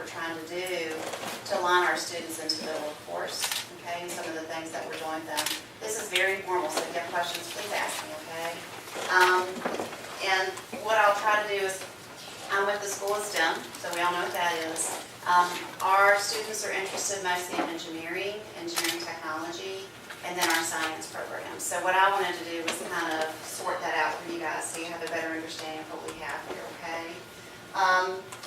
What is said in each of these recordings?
we're trying to do to align our students into the workforce, okay, and some of the things that we're doing with them. This is very informal, so if you have questions, please ask me, okay? And what I'll try to do is, I'm with the School of STEM, so we all know what that is. Our students are interested mostly in engineering technology, and then our science programs. So what I wanted to do was kind of sort that out for you guys so you have a better understanding of what we have here, okay?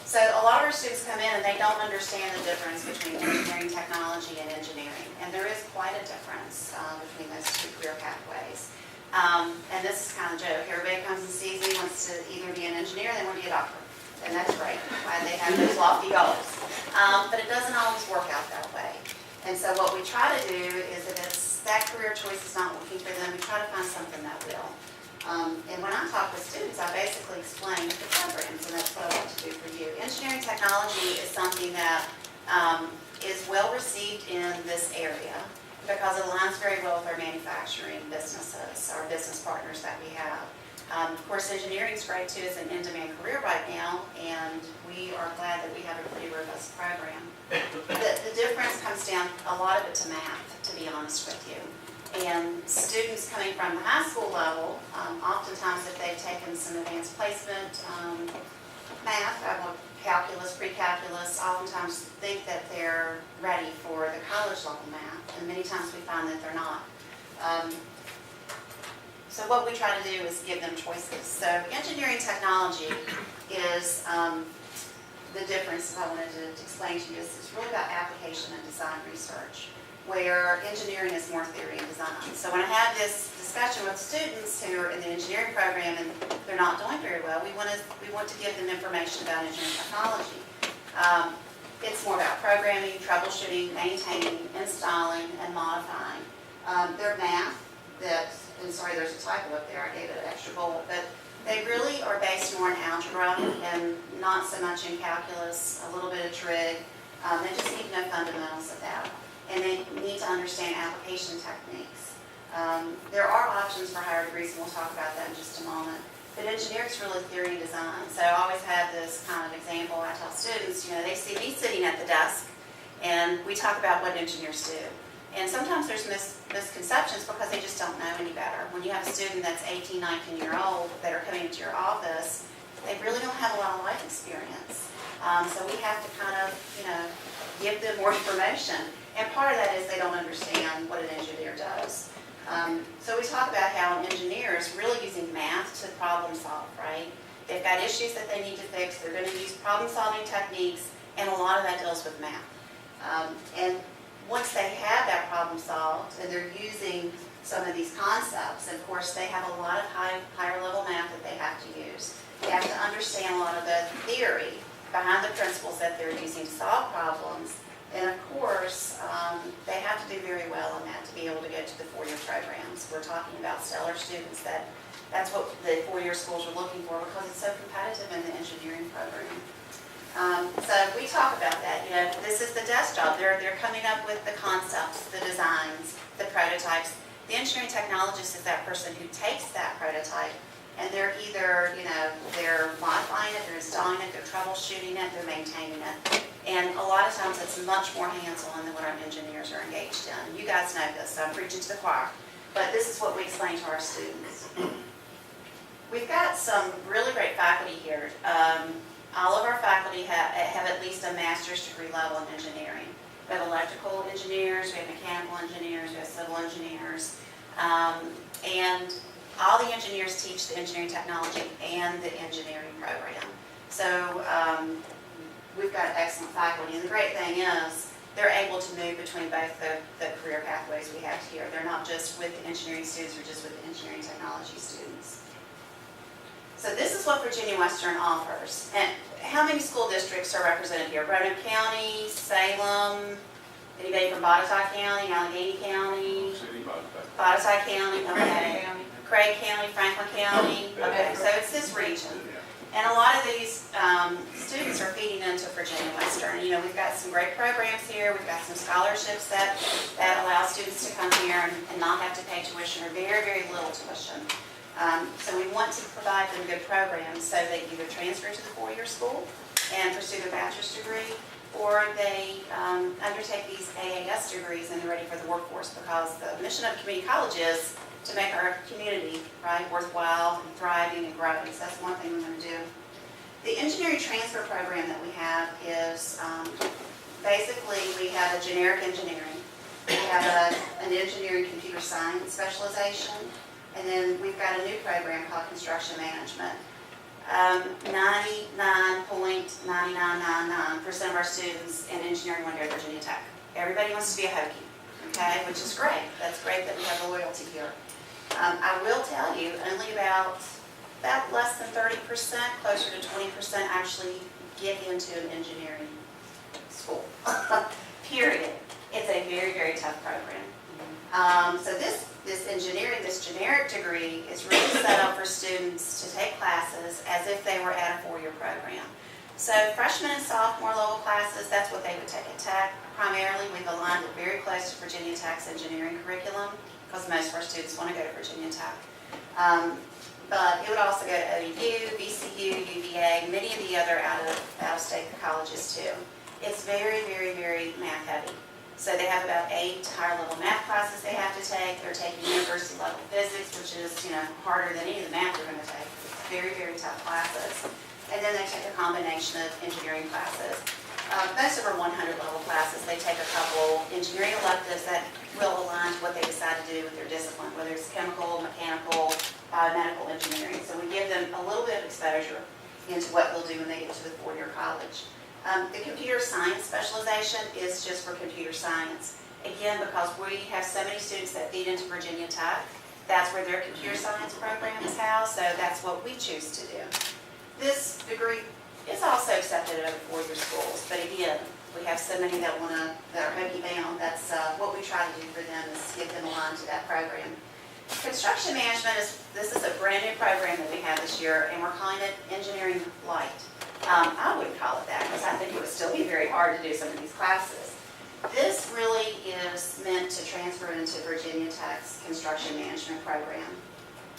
So a lot of our students come in and they don't understand the difference between engineering technology and engineering. And there is quite a difference between those two career pathways. And this is kind of a joke. Everybody comes and sees me, wants to either be an engineer or they want to be a doctor. And that's great. They have those lofty goals. But it doesn't always work out that way. And so what we try to do is if it's that career choice is not working for them, we try to find something that will. And when I talk with students, I basically explain the programs, and that's what I want to do for you. Engineering technology is something that is well received in this area because it aligns very well with our manufacturing businesses, our business partners that we have. Of course, engineering is great too. It's an in-demand career right now, and we are glad that we have a pretty robust program. The difference comes down a lot of it to math, to be honest with you. And students coming from the high school level, oftentimes if they've taken some advanced placement math, calculus, pre-calculus, oftentimes think that they're ready for the college level math, and many times we find that they're not. So what we try to do is give them choices. So engineering technology is the difference I wanted to explain to you is it's really about application and design research, where engineering is more theory and design. So when I have this discussion with students who are in the engineering program and they're not doing very well, we want to give them information about engineering technology. It's more about programming, troubleshooting, maintaining, installing, and modifying. Their math and sorry, there's a typo up there, I gave it an extra bullet, but they really are based more in algebra and not so much in calculus, a little bit of trig. They just need to know fundamentals of that. And they need to understand application techniques. There are options for higher degrees, and we'll talk about that in just a moment. But engineering is really theory and design. So I always have this kind of example. I tell students, they see me sitting at the desk, and we talk about what engineers do. And sometimes there's misconceptions because they just don't know any better. When you have a student that's 18, 19-year-old that are coming into your office, they really don't have a lot of life experience. So we have to kind of, give them more information. And part of that is they don't understand what an engineer does. So we talk about how an engineer is really using math to problem solve, right? They've got issues that they need to fix. They're going to use problem-solving techniques, and a lot of that deals with math. And once they have that problem solved and they're using some of these concepts, and of course they have a lot of higher level math that they have to use. They have to understand a lot of the theory behind the principles that they're using to solve problems. And of course, they have to do very well on that to be able to get to the four-year programs. We're talking about stellar students. That's what the four-year schools are looking for because it's so competitive in the engineering program. So we talk about that. This is the desk job. They're coming up with the concepts, the designs, the prototypes. The engineering technologist is that person who takes that prototype and they're either, they're modifying it, they're installing it, they're troubleshooting it, they're maintaining it. And a lot of times it's much more hands-on than what our engineers are engaged in. You guys know this, so I'm preaching to the choir. But this is what we explain to our students. We've got some really great faculty here. All of our faculty have at least a master's degree level in engineering. We have electrical engineers, we have mechanical engineers, we have civil engineers. And all the engineers teach the engineering technology and the engineering program. So we've got excellent faculty. And the great thing is they're able to move between both the career pathways we have here. They're not just with the engineering students or just with the engineering technology students. So this is what Virginia Western offers. And how many school districts are represented here? Roanoke County, Salem, anybody from Botetourt County, Allegheny County? Botetourt County, okay. Craig County, Franklin County, okay, so it's this region. And a lot of these students are feeding into Virginia Western. We've got some great programs here. We've got some scholarships that allow students to come here and not have to pay tuition or very, very little tuition. So we want to provide them good programs so they either transfer to the four-year school and pursue their bachelor's degree, or they undertake these AAS degrees and they're ready for the workforce, because the mission of community college is to make our community, right, worthwhile and thriving and growing. So that's one thing we want to do. The engineering transfer program that we have is basically we have a generic engineering. We have an engineering computer science specialization, and then we've got a new program called construction management. 99.9999% of our students in engineering want to go to Virginia Tech. Everybody wants to be a Hokie, okay, which is great. That's great that we have the loyalty here. I will tell you, only about less than 30%, closer to 20% actually get into an engineering school, period. It's a very, very tough program. So this engineering, this generic degree is really set up for students to take classes as if they were at a four-year program. So freshman and sophomore level classes, that's what they would take at Tech. Primarily, we've aligned it very close to Virginia Tech's engineering curriculum, because most of our students want to go to Virginia Tech. But it would also go to OU, VCU, UVA, many of the other out-of-state colleges too. It's very, very, very math heavy. So they have about 8 higher level math classes they have to take. They're taking university level physics, which is, harder than any of the math they're going to take. Very, very tough classes. And then they take a combination of engineering classes. Most of our 100 level classes, they take a couple engineering electives that will align to what they decide to do with their discipline, whether it's chemical, mechanical, biomedical engineering. So we give them a little bit of exposure into what they'll do when they get to the four-year college. The computer science specialization is just for computer science. Again, because we have so many students that feed into Virginia Tech, that's where their computer science program is housed, so that's what we choose to do. This degree is also accepted at other four-year schools, but again, we have so many that are Hokie bound. That's what we try to do for them, is get them aligned to that program. Construction management this is a brand new program that we have this year, and we're calling it Engineering Light. I wouldn't call it that, because I think it would still be very hard to do some of these classes. This really is meant to transfer into Virginia Tech's construction management program.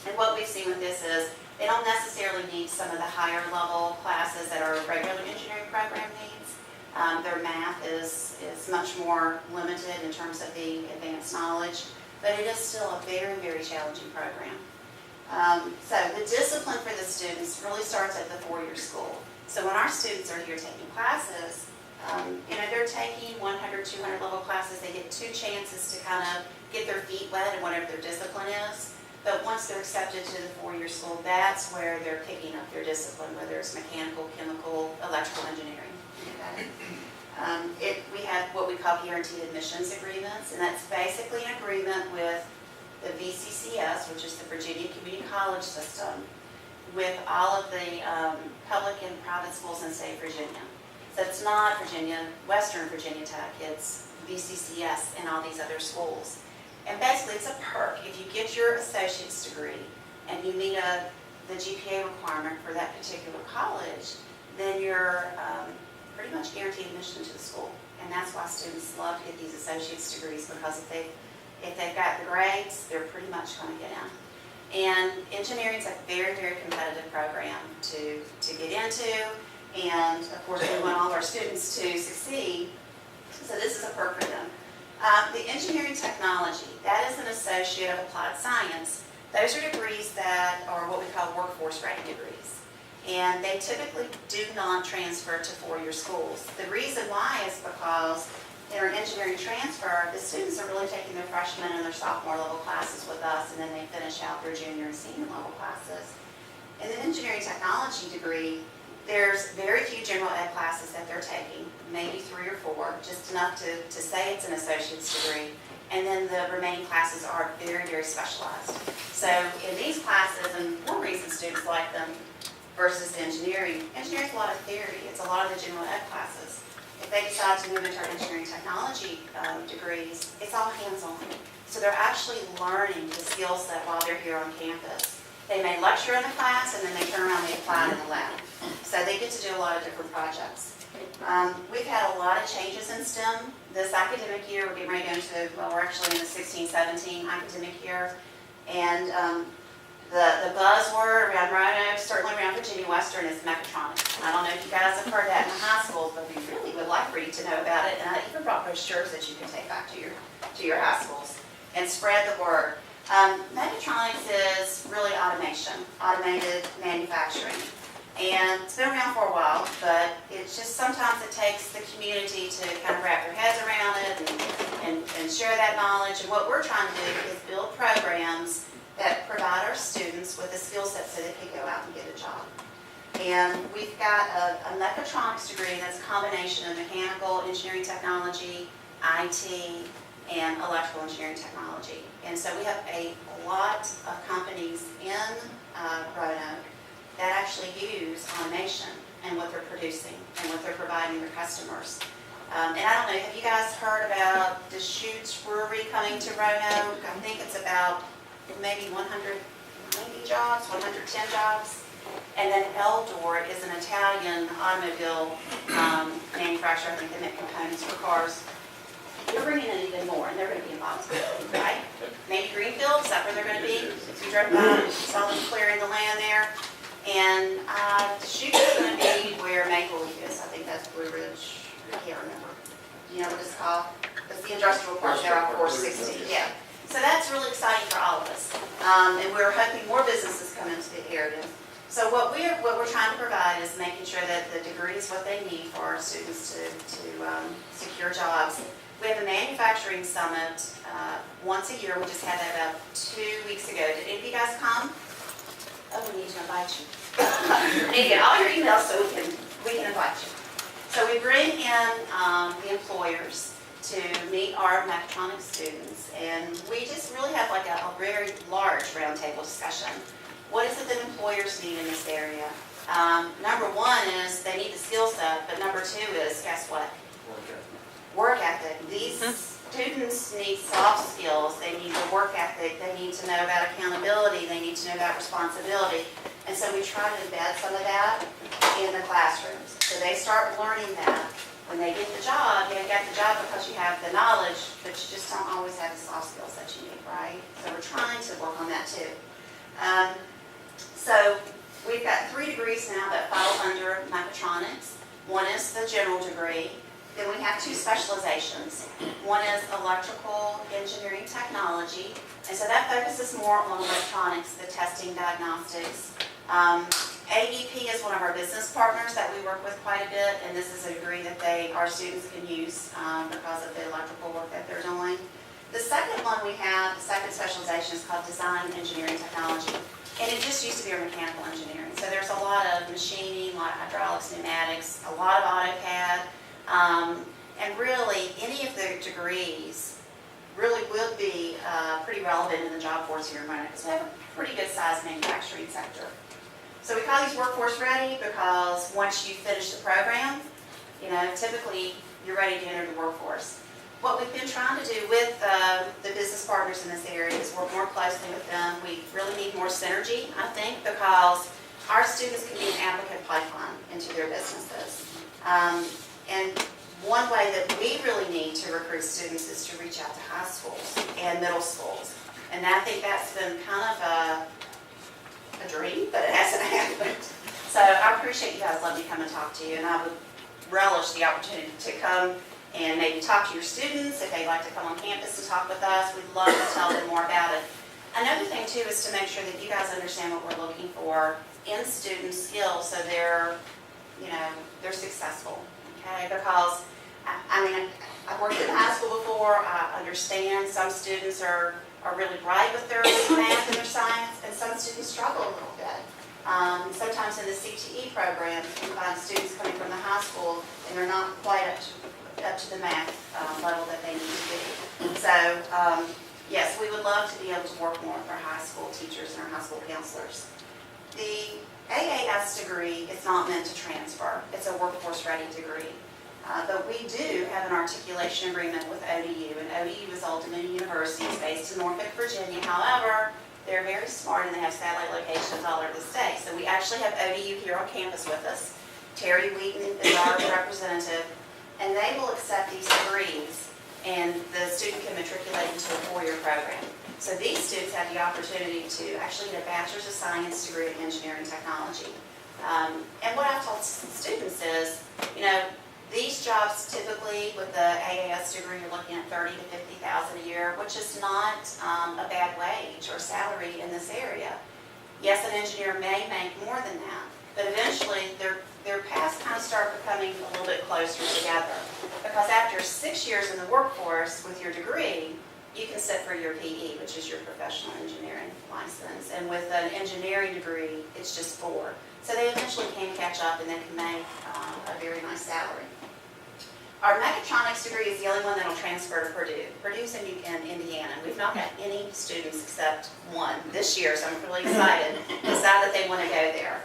And what we've seen with this is they don't necessarily need some of the higher level classes that our regular engineering program needs. Their math is much more limited in terms of the advanced knowledge, but it is still a very, very challenging program. So the discipline for the students really starts at the four-year school. So when our students are here taking classes, they're taking 100, 200 level classes. They get 2 chances to kind of get their feet wet in whatever their discipline is. But once they're accepted to the four-year school, that's where they're picking up their discipline, whether it's mechanical, chemical, electrical engineering. Okay? We have what we call guaranteed admissions agreements, and that's basically an agreement with the VCCS, which is the Virginia Community College System, with all of the public and private schools in the state of Virginia. So it's not Western Virginia Tech, it's VCCS and all these other schools. And basically it's a perk. If you get your associate's degree and you meet the GPA requirement for that particular college, then you're pretty much guaranteed admission to the school. And that's why students love to get these associate's degrees, because if they've got the grades, they're pretty much going to get in. And engineering is a very, very competitive program to get into, and of course we want all of our students to succeed, so this is a perk for them. The engineering technology, that is an associate of applied science. Those are degrees that are what we call workforce ready degrees, and they typically do not transfer to four-year schools. The reason why is because in our engineering transfer, the students are really taking their freshman and their sophomore level classes with us, and then they finish out their junior and senior level classes. In the engineering technology degree, there's very few general ed classes that they're taking, maybe 3 or 4, just enough to say it's an associate's degree, and then the remaining classes are very, very specialized. So in these classes, and one reason students like them versus engineering is a lot of theory. It's a lot of the general ed classes. If they decide to move into our engineering technology degrees, it's all hands-on. So they're actually learning the skill set while they're here on campus. They may lecture in the class, and then they turn around and they apply in the lab. So they get to do a lot of different projects. We've had a lot of changes in STEM. This academic year, we're getting ready to go into, we're actually in the 16-17 academic year. And the buzzword around Roanoke, certainly around Virginia Western, is Mechatronics. I don't know if you guys have heard that in the high schools, but we really would would like for you to know about it. And I even brought brochures that you can take back to your high schools and spread the word. Mechatronics is really automation, automated manufacturing. And it's been around for a while, but it's just sometimes it takes the community to kind of wrap their heads around it and share that knowledge. And what we're trying to do is build programs that provide our students with a skill set so they can go out and get a job. And we've got a mechatronics degree that's a combination of mechanical engineering technology, IT, and electrical engineering technology. And so we have a lot of companies in Roanoke that actually use automation and what they're producing and what they're providing their customers. And I don't know, have you guys heard about the Schutz Brewery coming to Roanoke? I think it's about maybe 190 jobs, 110 jobs. And then Eldor is an Italian automobile manufacturer. I think they make components for cars. They're bringing in even more, and they're going to be in Boston, right? Maybe Greenfield, is that where they're going to be? If you drove by, saw them clearing the land there. And the Schutz is going to be where Maple Leaf is. I think that's Blue Ridge. I can't remember. Do you know what it's called? It's the industrial park there on 460. Yeah. So that's really exciting for all of us. And we're hoping more businesses come into the area. So what we're trying to provide is making sure that the degree is what they need for our students to secure jobs. We have a manufacturing summit once a year. We just had that about 2 weeks ago. Did any of you guys come? Oh, we need to invite you. We need to get all your emails so we can invite you. So we bring in the employers to meet our mechatronics students, and we just really have like a very large roundtable discussion. What is it that employers need in this area? Number one is they need the skill set, but number two is, guess what? Work ethic. These students need soft skills. They need the work ethic. They need to know about accountability. They need to know about responsibility. And so we try to embed some of that in the classrooms. So they start learning that. When they get the job, you get the job because you have the knowledge, but you just don't always have the soft skills that you need, right? So we're trying to work on that too. So we've got 3 degrees now that fall under mechatronics. One is the general degree. Then we have 2 specializations. One is electrical engineering technology, and so that focuses more on electronics, the testing, diagnostics. AEP is one of our business partners that we work with quite a bit, and this is a degree that our students can use because of the electrical work that they're doing. The second one we have, the second specialization, is called design engineering technology, and it just used to be our mechanical engineering. So there's a lot of machining, a lot of hydraulics, pneumatics, a lot of AutoCAD. And really, any of the degrees really will be pretty relevant in the job force here in Roanoke because we have a pretty good sized manufacturing sector. So we call these workforce ready because once you finish the program, typically you're ready to enter the workforce. What we've been trying to do with the business partners in this area is work more closely with them. We really need more synergy, I think, because our students can be an applicant pipeline into their businesses. And one way that we really need to recruit students is to reach out to high schools and middle schools. And I think that's been kind of a dream, but it hasn't happened. So I appreciate you guys letting me come and talk to you, and I would relish the opportunity to come and maybe talk to your students if they'd like to come on campus and talk with us. We'd love to tell them more about it. Another thing too is to make sure that you guys understand what we're looking for in student skills so they're successful. Okay, because I've worked in high school before. I understand some students are really bright with their math and their science, and some students struggle a little bit. Sometimes in the CTE program, you find students coming from the high school and they're not quite up to the math level that they need to be. So, yes, we would love to be able to work more with our high school teachers and our high school counselors. The AAS degree is not meant to transfer. It's a workforce ready degree. But we do have an articulation agreement with ODU, and ODU is Old Dominion University. It's based in Norfolk, Virginia. However, they're very smart and they have satellite locations all over the state. So we actually have ODU here on campus with us. Terry Wheaton is our representative, and they will accept these degrees, and the student can matriculate into a 4-year program. So these students have the opportunity to actually get a Bachelor's of Science degree in Engineering Technology. And what I've told students is, These jobs typically with the AAS degree, you're looking at $30,000 to $50,000 a year, which is not a bad wage or salary in this area. Yes, an engineer may make more than that, but eventually their paths kind of start becoming a little bit closer together. Because after 6 years in the workforce with your degree, you can sit for your PE, which is your professional engineering license. And with an engineering degree, it's just 4. So they eventually can catch up and they can make a very nice salary. Our Mechatronics degree is the only one that will transfer to Purdue. Purdue's in Indiana. We've not had any students except one this year, so I'm really excited, decide that they want to go there.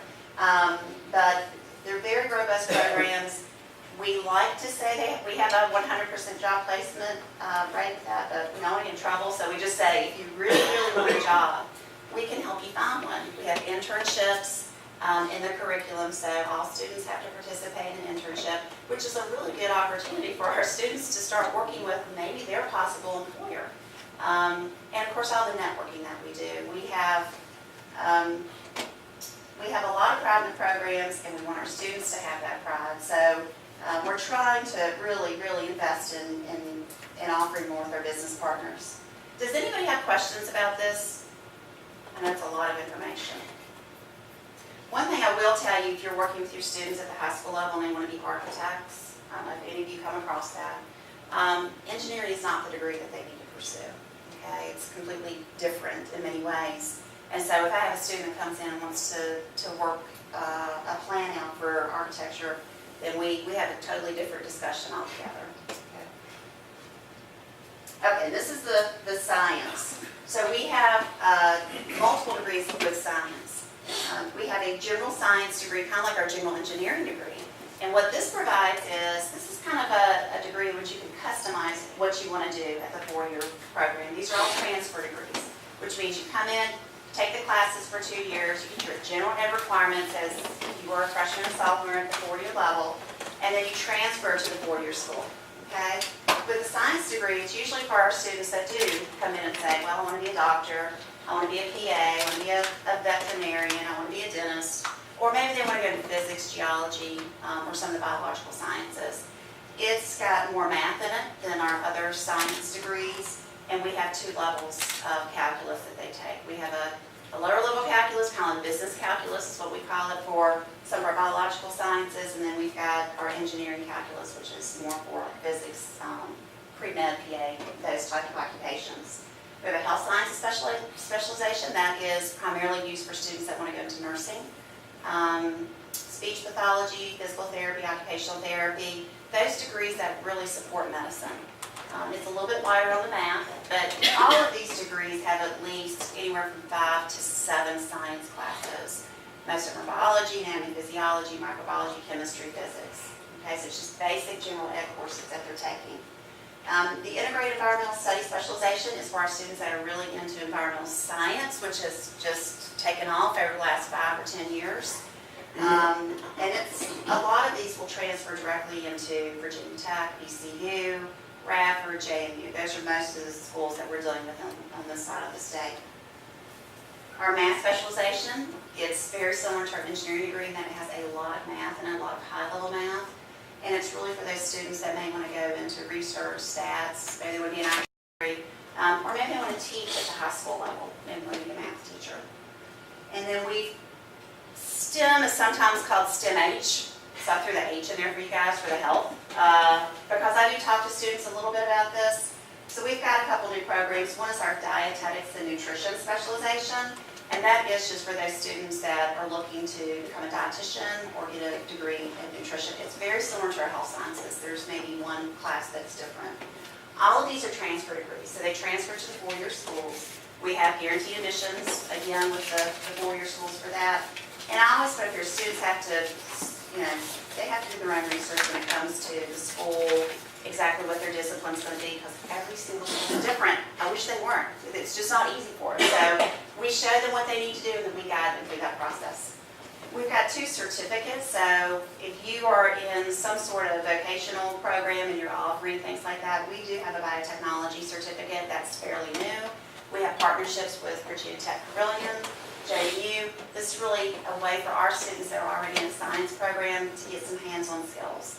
But they're very robust programs. We like to say we have a 100% job placement rate that we don't want to get in trouble, so we just say if you really, really want a job, we can help you find one. We have internships in the curriculum, so all students have to participate in an internship, which is a really good opportunity for our students to start working with maybe their possible employer. And of course, all the networking that we do. We have a lot of pride in the programs, and we want our students to have that pride. So we're trying to really, really invest in offering more with our business partners. Does anybody have questions about this? I know it's a lot of information. One thing I will tell you, if you're working with your students at the high school level and they want to be architects, I don't know if any of you come across that, engineering is not the degree that they need to pursue. Okay, it's completely different in many ways. And so if I have a student that comes in and wants to work a plan out for architecture, then we have a totally different discussion altogether. Okay, this is the science. So we have multiple degrees with science. We have a general science degree, kind of like our general engineering degree. And what this provides is, this is kind of a degree in which you can customize what you want to do at the 4-year program. These are all transfer degrees, which means you come in, take the classes for 2 years, you get your general ed requirements as if you were a freshman and sophomore at the 4-year level, and then you transfer to the 4-year school. Okay? With a science degree, it's usually for our students that do come in and say, well, I want to be a doctor, I want to be a PA, I want to be a veterinarian, I want to be a dentist, or maybe they want to go into physics, geology, or some of the biological sciences. It's got more math in it than our other science degrees, and we have 2 levels of calculus that they take. We have a lower level calculus, kind of business calculus is what we call it for some of our biological sciences, and then we've got our engineering calculus, which is more for physics, pre-med, PA, those type of occupations. We have a health sciences specialization that is primarily used for students that want to go into nursing. Speech pathology, physical therapy, occupational therapy, those degrees that really support medicine. It's a little bit lighter on the math, but all of these degrees have at least anywhere from 5 to 7 science classes. Most of them are biology, anatomy, physiology, microbiology, chemistry, physics. Okay, so it's just basic general ed courses that they're taking. The integrated environmental study specialization is for our students that are really into environmental science, which has just taken off over the last 5 or 10 years. And it's a lot of these will transfer directly into Virginia Tech, VCU, Radford, JMU. Those are most of the schools that we're dealing with on this side of the state. Our math specialization, it's very similar to our engineering degree in that it has a lot of math and a lot of high-level math. And it's really for those students that may want to go into research, stats, maybe they want to be an IT degree, or maybe they want to teach at the high school level and want to be a math teacher. And then STEM is sometimes called STEM-H. So I threw the H in there for you guys for the health, because I do talk to students a little bit about this. So we've got a couple new programs. One is our dietetics and nutrition specialization, and that is just for those students that are looking to become a dietitian or get a degree in nutrition. It's very similar to our health sciences. There's maybe one class that's different. All of these are transfer degrees, so they transfer to the 4-year schools. We have guaranteed admissions, again, with the 4-year schools for that. And I always hope your students have to, they have to do their own research when it comes to the school, exactly what their discipline's going to be, because every single school is different. I wish they weren't. It's just not easy for us. So we show them what they need to do, and then we guide them through that process. We've got 2 certificates, so if you are in some sort of vocational program and you're offering things like that, we do have a biotechnology certificate that's fairly new. We have partnerships with Virginia Tech Carilion, JMU. This is really a way for our students that are already in a science program to get some hands-on skills.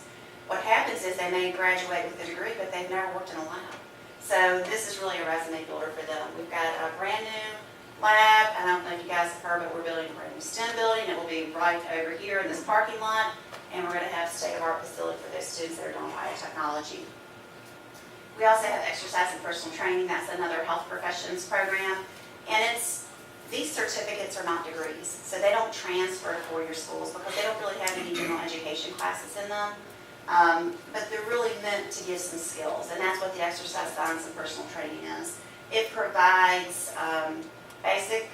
what happens is they may graduate with a degree, but they've never worked in a lab. So this is really a resume builder for them. We've got a brand new lab. I don't know if you guys have heard, but we're building a brand new STEM building. It will be right over here in this parking lot, and we're going to have a state-of-the-art facility for those students that are doing biotechnology. We also have exercise and personal training. That's another health professions program, and these certificates are not degrees, so they don't transfer to four-year schools because they don't really have any general education classes in them. But they're really meant to give some skills, and that's what the exercise science and personal training is. It provides basic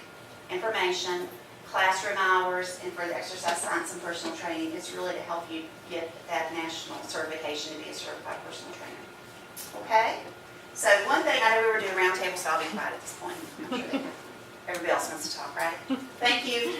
information, classroom hours, and for the exercise science and personal training, it's really to help you get that national certification to be a certified personal trainer. Okay? So one thing, I know we were doing roundtable, so I'll be quiet at this point. I'm sure that everybody else wants to talk, right? Thank you.